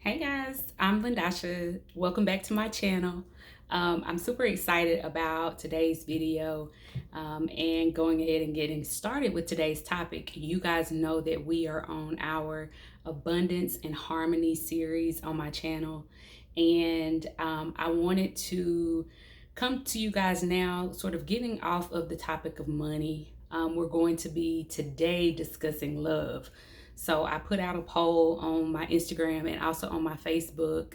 Hey guys, I'm Lindasha. Welcome back to my channel. I'm super excited about today's video and going ahead and getting started with today's topic. You guys know that we are on our Abundance and Harmony series on my channel, and I wanted to come to you guys now, sort of getting off of the topic of money. We're going to be today discussing love. So I put out a poll on my Instagram and also on my Facebook.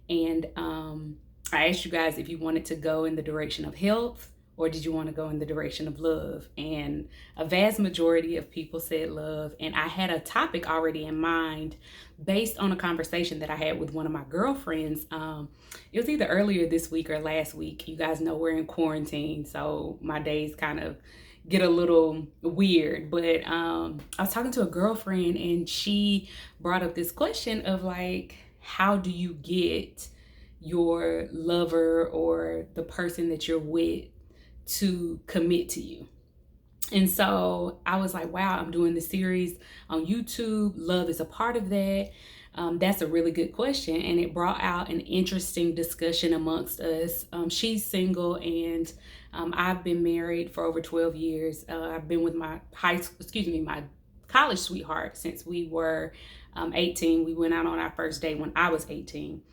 And I asked you guys if you wanted to go in the direction of health or did you want to go in the direction of love? And a vast majority of people said love. And I had a topic already in mind based on a conversation that I had with one of my girlfriends. It was either earlier this week or last week. You guys know we're in quarantine, so my days kind of get a little weird, but I was talking to a girlfriend and she brought up this question of like, how do you get your lover or the person that you're with to commit to you? And so I was like, wow, I'm doing this series on YouTube. Love is a part of that. That's a really good question. And it brought out an interesting discussion amongst us. She's single and I've been married for over 12 years. I've been with my my college sweetheart since we were 18. We went out on our first date when I was 18.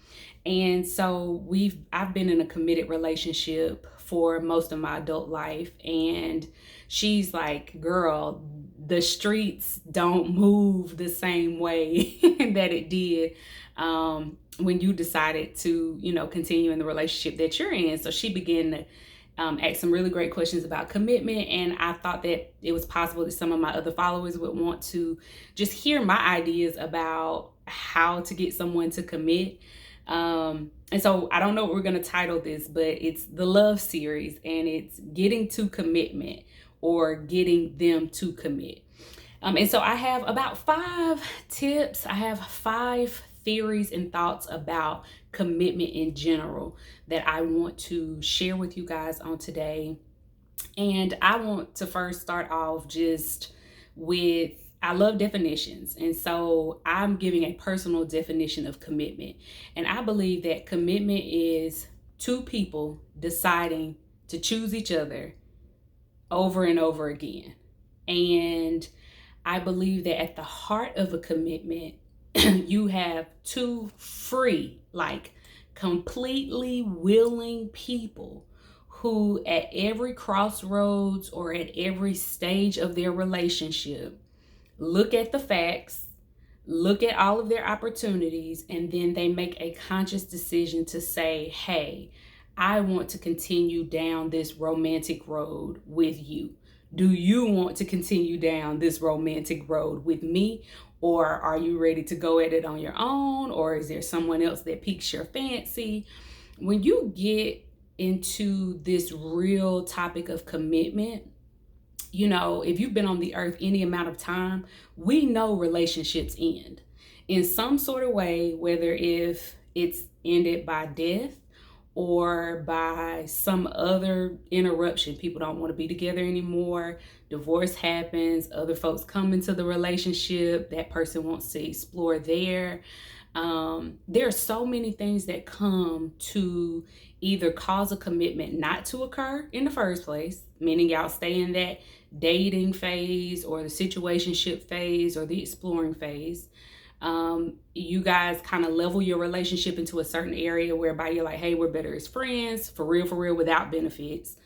And so I've been in a committed relationship for most of my adult life. And she's like, girl, the streets don't move the same way that it did when you decided to, continue in the relationship that you're in. So she began to ask some really great questions about commitment. And I thought that it was possible that some of my other followers would want to just hear my ideas about how to get someone to commit. And so I don't know what we're going to title this, but it's the love series and it's getting to commitment or getting them to commit. And so I have about 5 tips. I have 5 theories and thoughts about commitment in general that I want to share with you guys on today. And I want to first start off just with, I love definitions. And so I'm giving a personal definition of commitment. And I believe that commitment is 2 people deciding to choose each other over and over again. And I believe that at the heart of a commitment, you have 2 free, like completely willing people who at every crossroads or at every stage of their relationship look at the facts, look at all of their opportunities, and then they make a conscious decision to say, hey, I want to continue down this romantic road with you. Do you want to continue down this romantic road with me? Or are you ready to go at it on your own? Or is there someone else that piques your fancy? When you get into this real topic of commitment, if you've been on the earth any amount of time, we know relationships end in some sort of way, whether if it's ended by death or by some other interruption. People don't want to be together anymore. Divorce happens. Other folks come into the relationship. That person wants to explore there. There are so many things that come to either cause a commitment not to occur in the first place, meaning y'all stay in that dating phase or the situationship phase or the exploring phase. You guys kind of level your relationship into a certain area whereby you're like, hey, we're better as friends, for real, without benefits.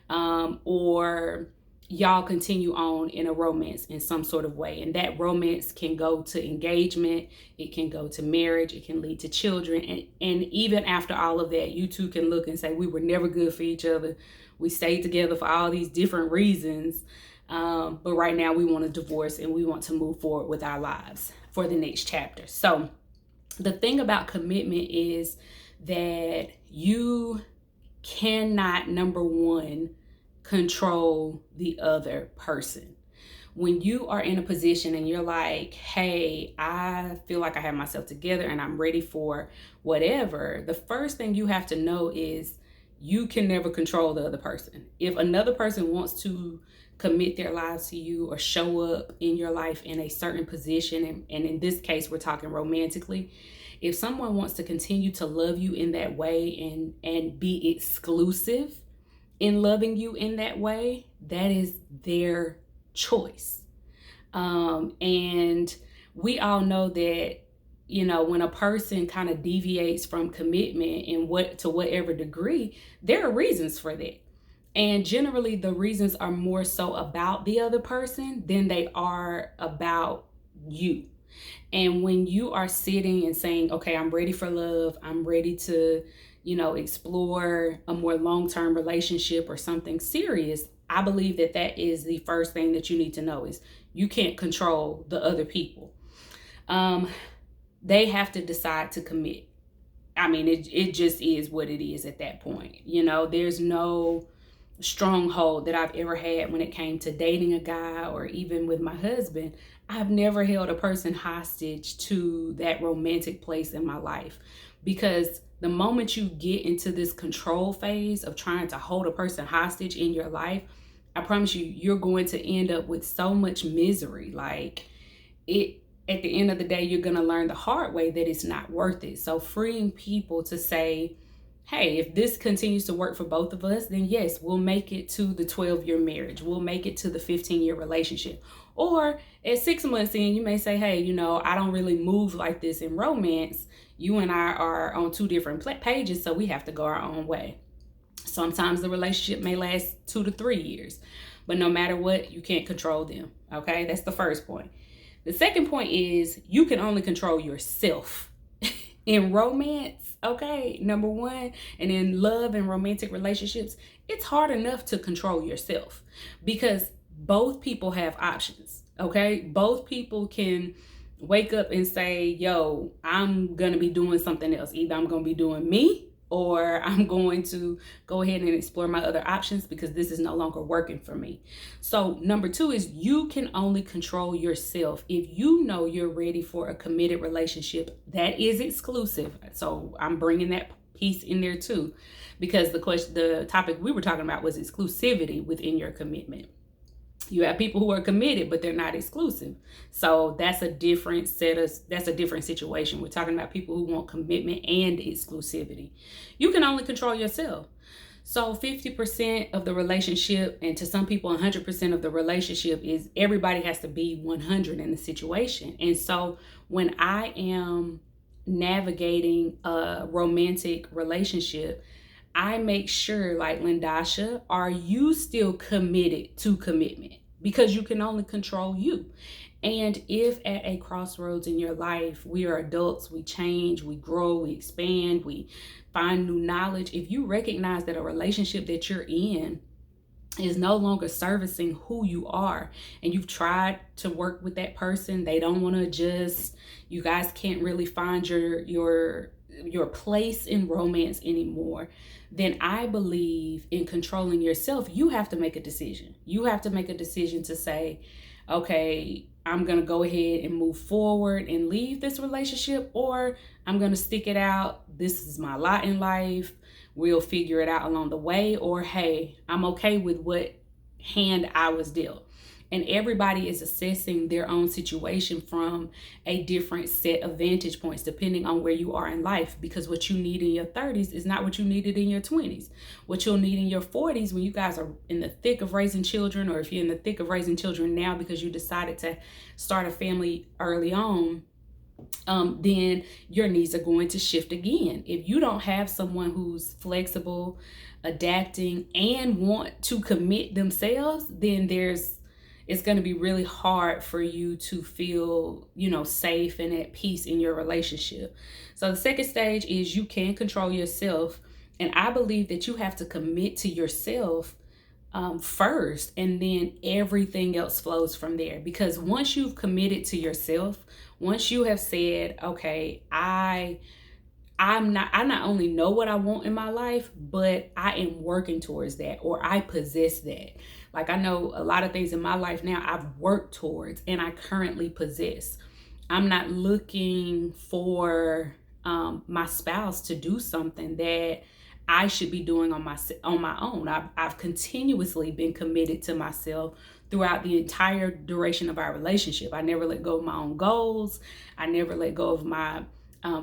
Or y'all continue on in a romance in some sort of way. And that romance can go to engagement. It can go to marriage. It can lead to children. And even after all of that, you two can look and say, we were never good for each other. We stayed together for all these different reasons. But right now we want to divorce and we want to move forward with our lives for the next chapter. So the thing about commitment is that you cannot, number one, control the other person. When you are in a position and you're like, hey, I feel like I have myself together and I'm ready for whatever, the first thing you have to know is you can never control the other person. If another person wants to commit their lives to you or show up in your life in a certain position, and in this case, we're talking romantically, if someone wants to continue to love you in that way and be exclusive in loving you in that way, that is their choice. And we all know that, you know, when a person kind of deviates from commitment in to whatever degree, there are reasons for that. And generally the reasons are more so about the other person than they are about you. And when you are sitting and saying, okay, I'm ready for love, I'm ready to, you know, explore a more long-term relationship or something serious, I believe that that is the first thing that you need to know is you can't control the other people. They have to decide to commit. I mean, it just is what it is at that point. You know, there's no stronghold that I've ever had when it came to dating a guy or even with my husband. I've never held a person hostage to that romantic place in my life, because the moment you get into this control phase of trying to hold a person hostage in your life, I promise you, you're going to end up with so much misery. Like, it, at the end of the day, you're going to learn the hard way that it's not worth it. So freeing people to say, hey, if this continues to work for both of us, then yes, we'll make it to the 12-year marriage. We'll make it to the 15-year relationship. Or at 6 months in, you may say, hey, you know, I don't really move like this in romance. You and I are on two different pages, so we have to go our own way. Sometimes the relationship may last 2 to 3 years, but no matter what, you can't control them. Okay, that's the first point. The second point is you can only control yourself in romance. Okay, number one, and in love and romantic relationships, it's hard enough to control yourself because both people have options. Okay, both people can wake up and say, yo, I'm gonna be doing something else. Either I'm gonna be doing me, or I'm going to go ahead and explore my other options because this is no longer working for me. So number two is you can only control yourself. If you know you're ready for a committed relationship that is exclusive. So I'm bringing that piece in there too, because the topic we were talking about was exclusivity within your commitment. You have people who are committed, but they're not exclusive. So that's a different situation. We're talking about people who want commitment and exclusivity. You can only control yourself. So 50% of the relationship, and to some people 100% of the relationship, is everybody has to be 100 in the situation. And so when I am navigating a romantic relationship, I make sure, like, Lindasha, are you still committed to commitment? Because you can only control you. And if at a crossroads in your life, we are adults, we change, we grow, we expand, we find new knowledge. If you recognize that a relationship that you're in is no longer servicing who you are, and you've tried to work with that person, they don't want to adjust, you guys can't really find your place in romance anymore, then I believe in controlling yourself. You have to make a decision. You have to make a decision to say, okay, I'm going to go ahead and move forward and leave this relationship, or I'm going to stick it out. This is my lot in life. We'll figure it out along the way. Or, hey, I'm okay with what hand I was dealt. And everybody is assessing their own situation from a different set of vantage points, depending on where you are in life. Because what you need in your 30s is not what you needed in your 20s. What you'll need in your 40s, when you guys are in the thick of raising children, or if you're in the thick of raising children now because you decided to start a family early on, then your needs are going to shift again. If you don't have someone who's flexible, adapting, and want to commit themselves, then it's going to be really hard for you to feel, safe and at peace in your relationship. So the second stage is you can control yourself. And I believe that you have to commit to yourself first, and then everything else flows from there. Because once you've committed to yourself, once you have said, okay, I not only know what I want in my life, but I am working towards that, or I possess that. Like, I know a lot of things in my life now I've worked towards and I currently possess. I'm not looking for my spouse to do something that I should be doing on my own. I've continuously been committed to myself throughout the entire duration of our relationship. I never let go of my own goals. I never let go of my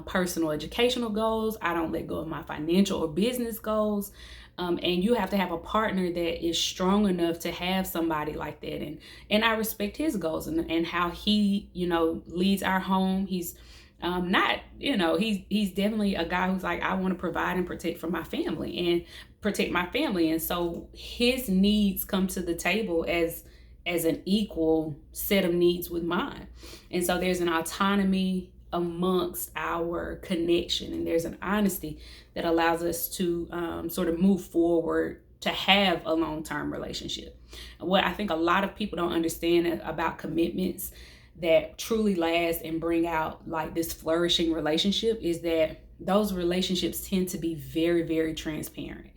personal educational goals. I don't let go of my financial or business goals. And you have to have a partner that is strong enough to have somebody like that. And I respect his goals and how he, leads our home. He's not, he's definitely a guy who's like, I want to provide and protect for my family and protect my family. And so his needs come to the table as an equal set of needs with mine. And so there's an autonomy amongst our connection, and there's an honesty that allows us to sort of move forward to have a long-term relationship. What I think a lot of people don't understand about commitments that truly last and bring out like this flourishing relationship is that those relationships tend to be very, very transparent.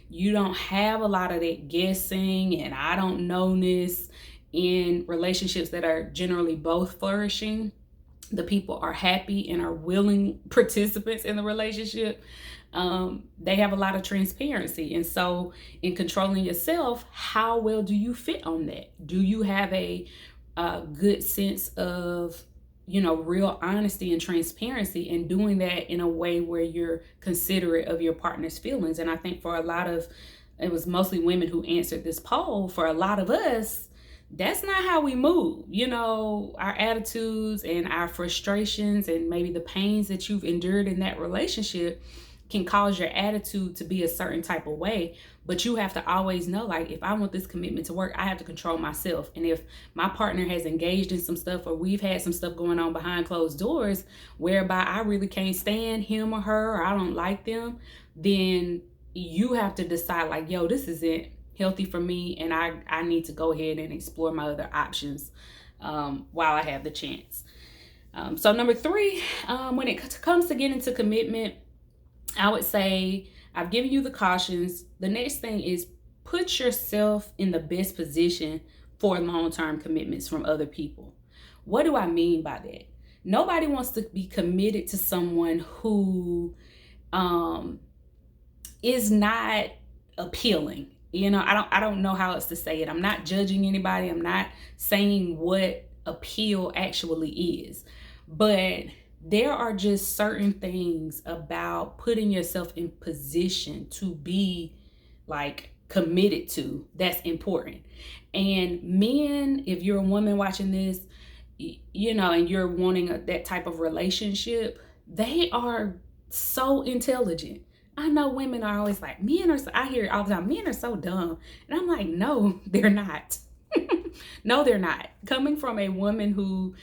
You don't have a lot of that guessing and I don't know-ness in relationships that are generally both flourishing. The people are happy and are willing participants in the relationship. They have a lot of transparency. And so in controlling yourself, how well do you fit on that? Do you have a good sense of, real honesty and transparency, and doing that in a way where you're considerate of your partner's feelings? And I think for it was mostly women who answered this poll. For a lot of us, that's not how we move. Our attitudes and our frustrations and maybe the pains that you've endured in that relationship can cause your attitude to be a certain type of way. But you have to always know, like, if I want this commitment to work, I have to control myself. And if my partner has engaged in some stuff, or we've had some stuff going on behind closed doors whereby I really can't stand him or her, or I don't like them, then you have to decide, like, yo, this isn't healthy for me, and I need to go ahead and explore my other options while I have the chance. So number 3, when it comes to getting to commitment, I would say I've given you the cautions. The next thing is put yourself in the best position for long-term commitments from other people. What do I mean by that? Nobody wants to be committed to someone who is not appealing. I don't know how else to say it. I'm not judging anybody. I'm not saying what appeal actually is. But there are just certain things about putting yourself in position to be like committed to that's important. And men, if you're a woman watching this, and you're wanting that type of relationship, they are so intelligent. I know women are always like, I hear it all the time, men are so dumb. And I'm like, no, they're not. No, they're not. Coming from a woman who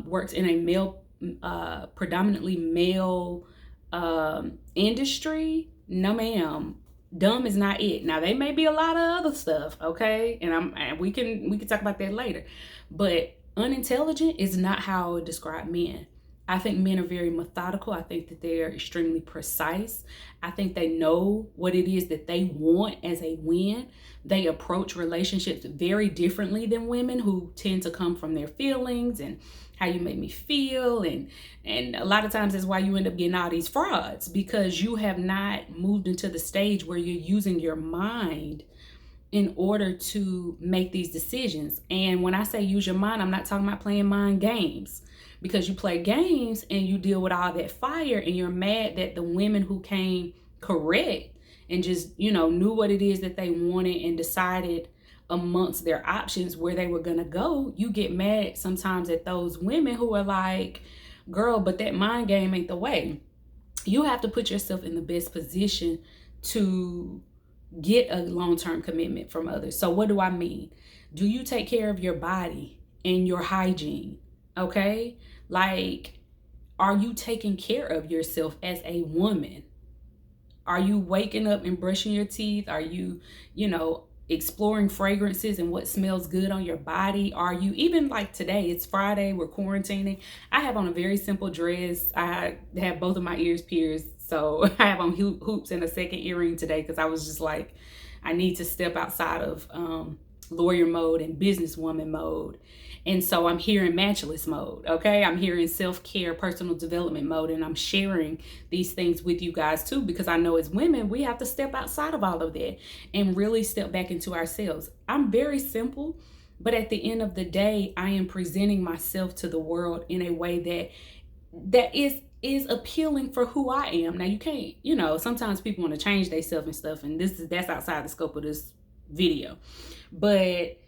works in a predominantly male industry, no ma'am, dumb is not it. Now, they may be a lot of other stuff, okay? And we can talk about that later. But unintelligent is not how I would describe men. I think men are very methodical. I think that they are extremely precise. I think they know what it is that they want as a win. They approach relationships very differently than women who tend to come from their feelings and how you make me feel. And a lot of times that's why you end up getting all these frauds, because you have not moved into the stage where you're using your mind in order to make these decisions. And when I say use your mind, I'm not talking about playing mind games, because you play games and you deal with all that fire and you're mad that the women who came correct and just, knew what it is that they wanted and decided amongst their options where they were going to go. You get mad sometimes at those women who are like, girl, but that mind game ain't the way. You have to put yourself in the best position to get a long-term commitment from others. So what do I mean? Do you take care of your body and your hygiene? Okay? Like, are you taking care of yourself as a woman? Are you waking up and brushing your teeth? Are you, exploring fragrances and what smells good on your body? Are you, even like today, it's Friday, we're quarantining. I have on a very simple dress. I have both of my ears pierced. So I have on hoops and a second earring today because I was just like, I need to step outside of lawyer mode and businesswoman mode. And so I'm here in matchless mode, okay? I'm here in self-care, personal development mode, and I'm sharing these things with you guys too, because I know as women, we have to step outside of all of that and really step back into ourselves. I'm very simple, but at the end of the day, I am presenting myself to the world in a way that is appealing for who I am. Now you can't, sometimes people want to change themselves and stuff, and that's outside the scope of this video. But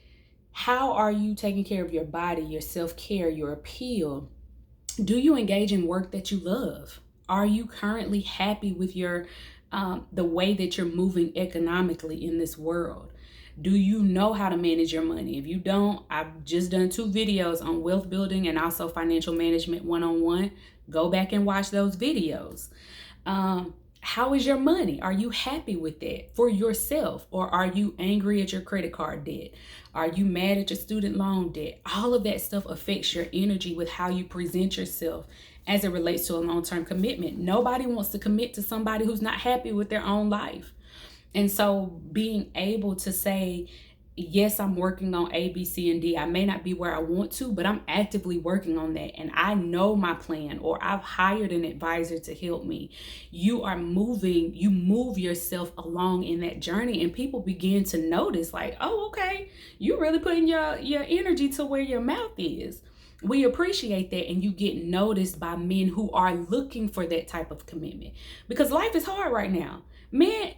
how are you taking care of your body, your self-care, your appeal? Do you engage in work that you love? Are you currently happy with your the way that you're moving economically in this world? Do you know how to manage your money? If you don't, I've just done 2 videos on wealth building and also financial management one-on-one. Go back and watch those videos. How is your money? Are you happy with that for yourself? Or are you angry at your credit card debt? Are you mad at your student loan debt? All of that stuff affects your energy with how you present yourself as it relates to a long-term commitment. Nobody wants to commit to somebody who's not happy with their own life. And so being able to say, yes, I'm working on A, B, C, and D. I may not be where I want to, but I'm actively working on that. And I know my plan, or I've hired an advisor to help me. You move yourself along in that journey, and people begin to notice like, oh, okay, you're really putting your energy to where your mouth is. We appreciate that, and you get noticed by men who are looking for that type of commitment, because life is hard right now. Men,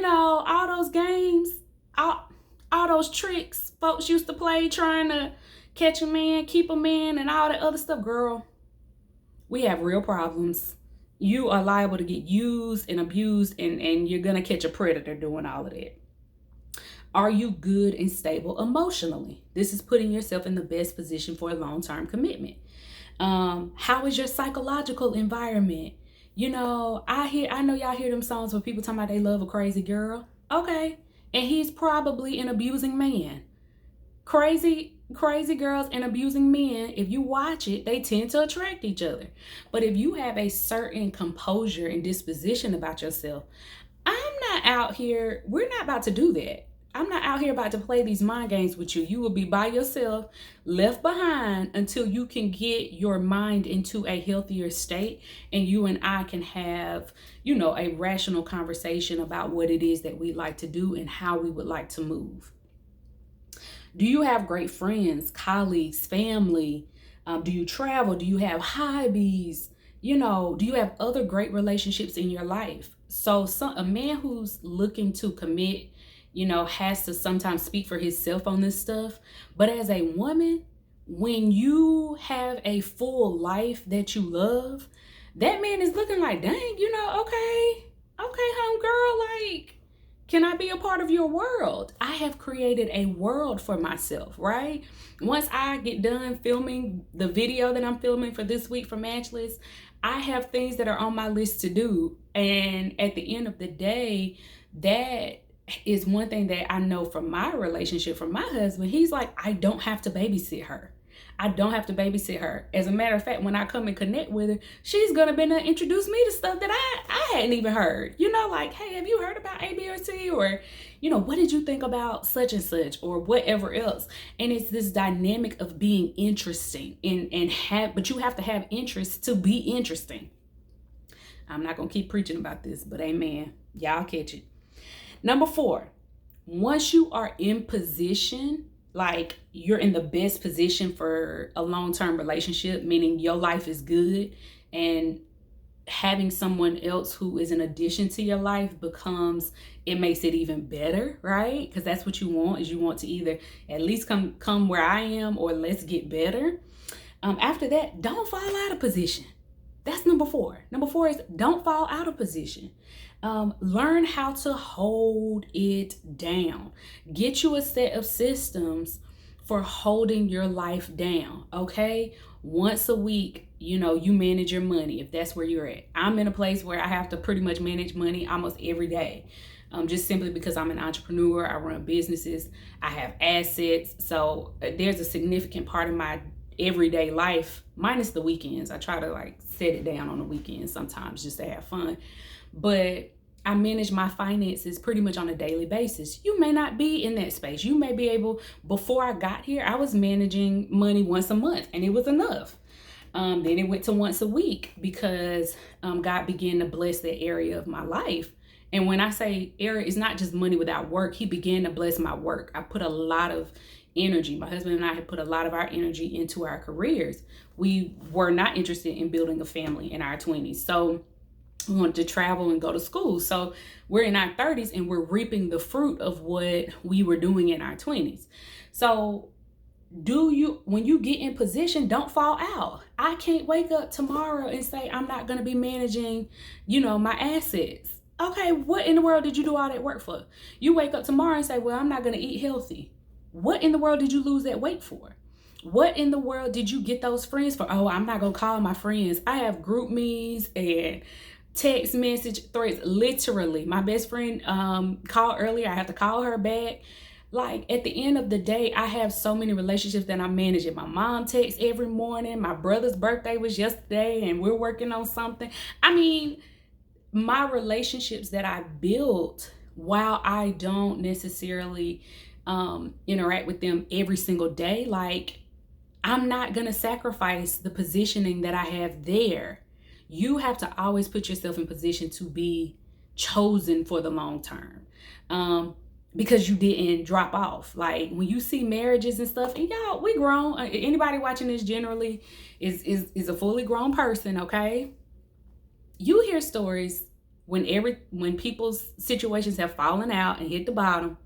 all those games, all those tricks folks used to play trying to catch a man, keep a man, and all that other stuff, girl, we have real problems. You are liable to get used and abused, and you're going to catch a predator doing all of that. Are you good and stable emotionally? This is putting yourself in the best position for a long-term commitment. How is your psychological environment? I know y'all hear them songs where people talking about they love a crazy girl. Okay. And he's probably an abusing man. Crazy girls and abusing men, if you watch it, they tend to attract each other. But if you have a certain composure and disposition about yourself, we're not about to do that. I'm not out here about to play these mind games with you. You will be by yourself, left behind, until you can get your mind into a healthier state, and you and I can have, a rational conversation about what it is that we like to do and how we would like to move. Do you have great friends, colleagues, family? Do you travel? Do you have hobbies? Do you have other great relationships in your life? So a man who's looking to commit, has to sometimes speak for himself on this stuff. But as a woman, when you have a full life that you love, that man is looking like, dang, okay, homegirl, like, can I be a part of your world? I have created a world for myself, right? Once I get done filming the video that I'm filming for this week for Matchless, I have things that are on my list to do. And at the end of the day, that is one thing that I know from my relationship, from my husband. He's like, I don't have to babysit her. As a matter of fact, when I come and connect with her, she's going to introduce me to stuff that I hadn't even heard. Like, hey, have you heard about A, B, or C? Or, what did you think about such and such, or whatever else? And it's this dynamic of being interesting but you have to have interest to be interesting. I'm not going to keep preaching about this, but amen. Y'all catch it. Number 4, once you are in position, like you're in the best position for a long-term relationship, meaning your life is good, and having someone else who is an addition to your life it makes it even better, right? Because that's what you want, is you want to either at least come where I am, or let's get better. After that, don't fall out of position. That's number 4. Number 4 is don't fall out of position. Learn how to hold it down. Get you a set of systems for holding your life down, okay? Once a week, you manage your money, if that's where you're at. I'm in a place where I have to pretty much manage money almost every day, just simply because I'm an entrepreneur. I run businesses. I have assets. So there's a significant part of my everyday life, minus the weekends. I try to set it down on the weekends sometimes just to have fun. But I manage my finances pretty much on a daily basis. You may not be in that space. You may be able, before I got here, I was managing money once a month and it was enough. Then it went to once a week because God began to bless that area of my life. And when I say area, it's not just money without work. He began to bless my work. I put a lot of energy. My husband and I had put a lot of our energy into our careers. We were not interested in building a family in our 20s. So we wanted to travel and go to school. So we're in our 30s and we're reaping the fruit of what we were doing in our 20s. So when you get in position, don't fall out. I can't wake up tomorrow and say, I'm not going to be managing, my assets. Okay, what in the world did you do all that work for? You wake up tomorrow and say, well, I'm not going to eat healthy. What in the world did you lose that weight for? What in the world did you get those friends for? Oh, I'm not going to call my friends. I have group me's and text message threads. Literally, my best friend called earlier. I have to call her back. Like, at the end of the day, I have so many relationships that I'm managing. My mom texts every morning. My brother's birthday was yesterday and we're working on something. I mean, my relationships that I built, while I don't necessarily interact with them every single day, like, I'm not going to sacrifice the positioning that I have there. You have to always put yourself in position to be chosen for the long term. Because you didn't drop off. Like, when you see marriages and stuff, and y'all, we grown. Anybody watching this generally is a fully grown person, okay? You hear stories when people's situations have fallen out and hit the bottom,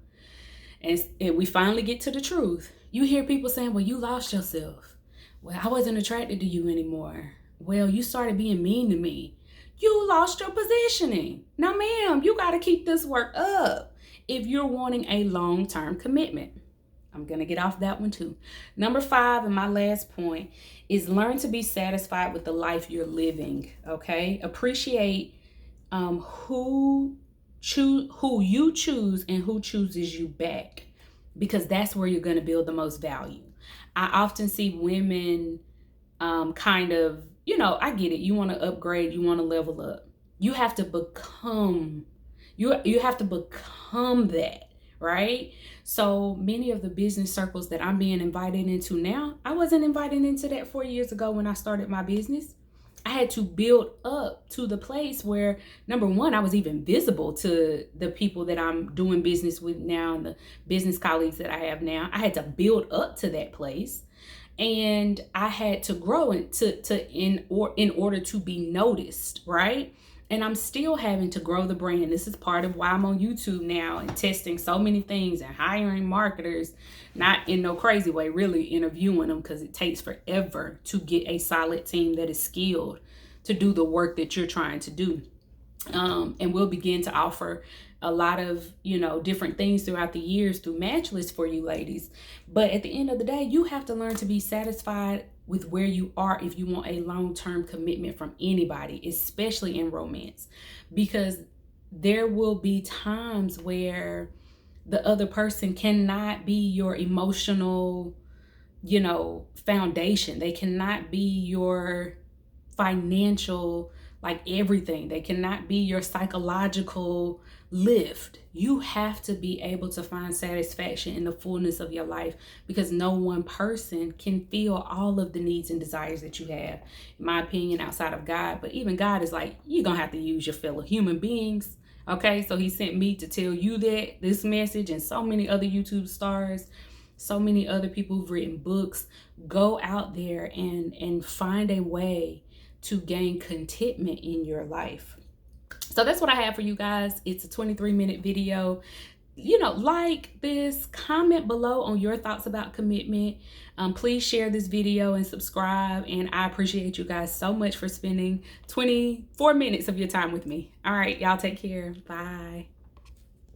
and we finally get to the truth. You hear people saying, well, you lost yourself. Well, I wasn't attracted to you anymore. Well, you started being mean to me. You lost your positioning. Now, ma'am, you got to keep this work up if you're wanting a long-term commitment. I'm going to get off that one too. Number 5, and my last point, is learn to be satisfied with the life you're living, okay? Appreciate who you choose and who chooses you back, because that's where you're going to build the most value. I often see women kind of, I get it. You want to upgrade, you want to level up. You have to become that, right? So many of the business circles that I'm being invited into now, I wasn't invited into that 4 years ago when I started my business. I had to build up to the place where, number one, I was even visible to the people that I'm doing business with now and the business colleagues that I have now. I had to build up to that place, and I had to grow in order to be noticed, right? And I'm still having to grow the brand. This is part of why I'm on YouTube now and testing so many things and hiring marketers, not in no crazy way, really interviewing them, because it takes forever to get a solid team that is skilled to do the work that you're trying to do. And we'll begin to offer a lot of, different things throughout the years through Matchless for you ladies. But at the end of the day, you have to learn to be satisfied with where you are if you want a long-term commitment from anybody, especially in romance, because there will be times where the other person cannot be your emotional, foundation. They cannot be your financial, like, everything. They cannot be your psychological lift. You have to be able to find satisfaction in the fullness of your life, because no one person can feel all of the needs and desires that you have, in my opinion, outside of God. But even God is like, you're gonna have to use your fellow human beings, okay? So he sent me to tell you that this message, and so many other YouTube stars, so many other people who've written books. Go out there and find a way to gain contentment in your life. So that's what I have for you guys. It's a 23-minute video. Like this, comment below on your thoughts about commitment. Please share this video and subscribe. And I appreciate you guys so much for spending 24 minutes of your time with me. All right, y'all take care. Bye.